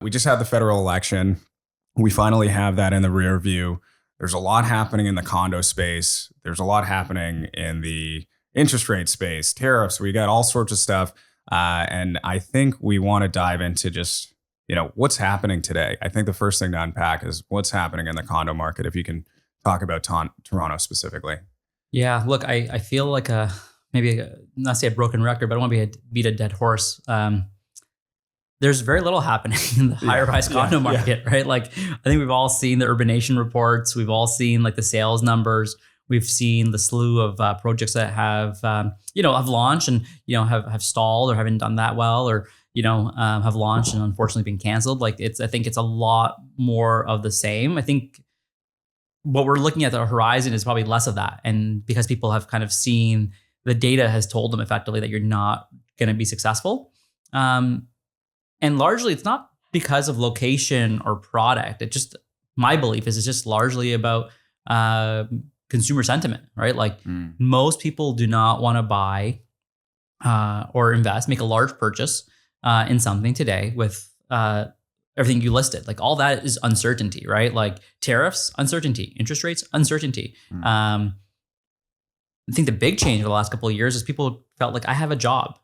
We just had the federal election. We finally have that in the rear view. There's a lot happening in the condo space. There's a lot happening in the interest rate space, tariffs. We got all sorts of stuff. And I think we want to dive into just, what's happening today. I think the first thing to unpack is what's happening in the condo market, if you can talk about Toronto specifically. Yeah, look, I feel like not say a broken record, but I don't want to beat a dead horse. There's very little happening in the higher-rise condo market, right? Like, I think we've all seen the urbanation reports. We've all seen like the sales numbers. We've seen the slew of projects that have launched and have stalled or haven't done that well, or have launched and unfortunately been canceled. Like, I think it's a lot more of the same. I think what we're looking at the horizon is probably less of that, and because people have kind of seen the data has told them effectively that you're not going to be successful. And largely, it's not because of location or product. My belief is it's just largely about consumer sentiment, right? Like most people do not want to buy or invest, make a large purchase in something today with everything you listed. Like all that is uncertainty, right? Like tariffs, uncertainty, interest rates, uncertainty. I think the big change over the last couple of years is people felt like I have a job.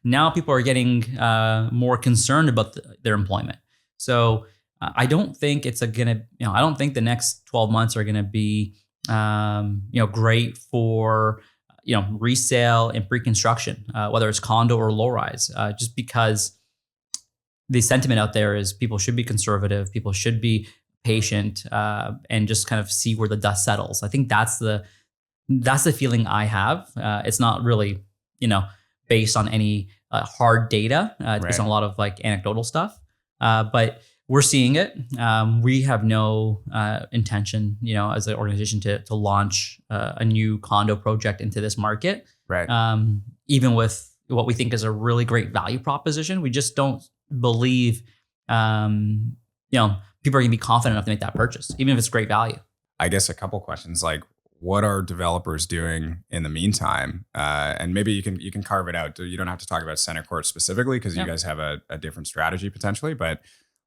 Now people are getting more concerned about their employment. So I don't think I don't think the next 12 months are going to be, great for, resale and pre-construction, whether it's condo or low rise, just because the sentiment out there is people should be conservative, people should be patient, and just kind of see where the dust settles. I think that's the feeling I have. It's not really, based on any hard data. It's based on a lot of like anecdotal stuff. But we're seeing it. We have no intention, as an organization to launch a new condo project into this market. Right. Even with what we think is a really great value proposition, we just don't believe, people are going to be confident enough to make that purchase, even if it's great value. I guess a couple questions like, what are developers doing in the meantime? And maybe you can carve it out. You don't have to talk about CentreCourt specifically because you guys have a different strategy potentially. But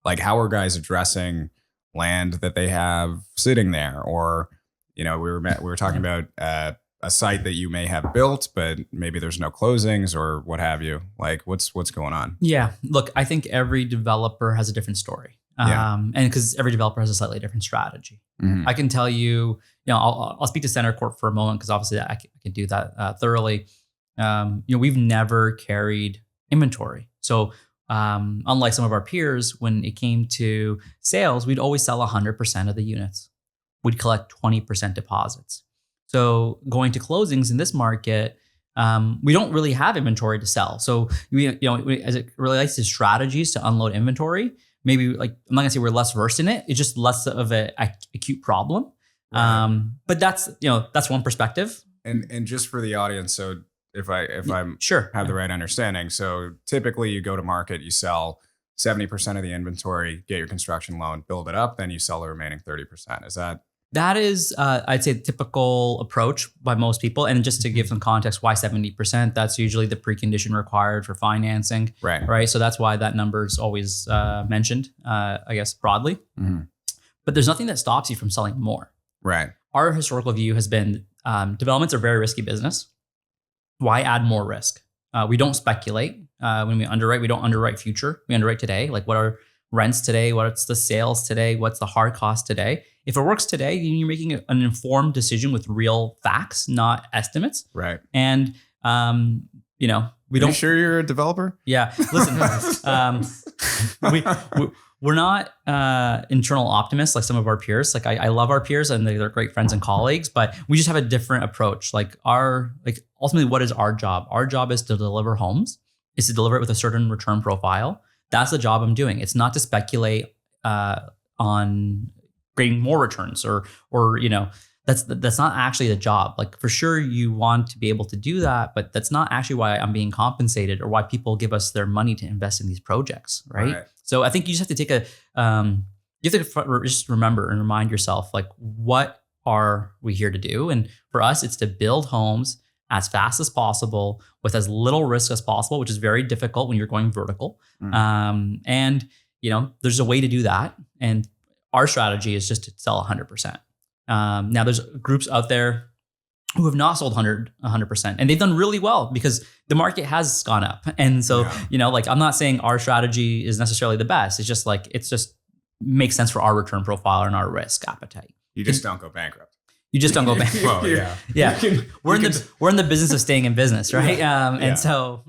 like, how are guys addressing land that they have sitting there? Or we were talking about a site that you may have built, but maybe there's no closings or what have you. Like, what's going on? Yeah, look, I think every developer has a different story. And because every developer has a slightly different strategy. Mm-hmm. I can tell you, I'll speak to CentreCourt for a moment because obviously I can do that thoroughly. We've never carried inventory. So unlike some of our peers, when it came to sales, we'd always sell 100% of the units. We'd collect 20% deposits. So going to closings in this market, we don't really have inventory to sell. So as it relates to strategies to unload inventory, maybe like, I'm not gonna say we're less versed in it. It's just less of an acute problem. Right. But that's one perspective. And just for the audience, so if I'm sure have the right understanding, so typically you go to market, you sell 70% of the inventory, get your construction loan, build it up, then you sell the remaining 30%. Is that? That is, I'd say, the typical approach by most people. And just to give some context, why 70%? That's usually the precondition required for financing. Right. So that's why that number is always mentioned, I guess, broadly. Mm-hmm. But there's nothing that stops you from selling more. Right. Our historical view has been developments are very risky business. Why add more risk? We don't speculate. When we underwrite, we don't underwrite future. We underwrite today. Like, what are rents today? What's the sales today? What's the hard cost today? If it works today, you're making an informed decision with real facts, not estimates. Right. And, we don't. You sure you're a developer? Yeah. Listen, we're not internal optimists like some of our peers. Like I love our peers and they're great friends and colleagues, but we just have a different approach. Ultimately, what is our job? Our job is to deliver homes, is to deliver it with a certain return profile. That's the job I'm doing. It's not to speculate on creating more returns or that's not actually the job. Like, for sure you want to be able to do that, but that's not actually why I'm being compensated or why people give us their money to invest in these projects. Right. So I think you just have to take just remember and remind yourself, like, what are we here to do? And for us, it's to build homes as fast as possible with as little risk as possible, which is very difficult when you're going vertical. And there's a way to do that. And our strategy is just to sell 100%. Now there's groups out there who have not sold 100%, and they've done really well because the market has gone up. And so, I'm not saying our strategy is necessarily the best. It's just makes sense for our return profile and our risk appetite. You just don't go bankrupt. You just don't go bankrupt. Well, yeah. Yeah. We're in the business of staying in business, right? And so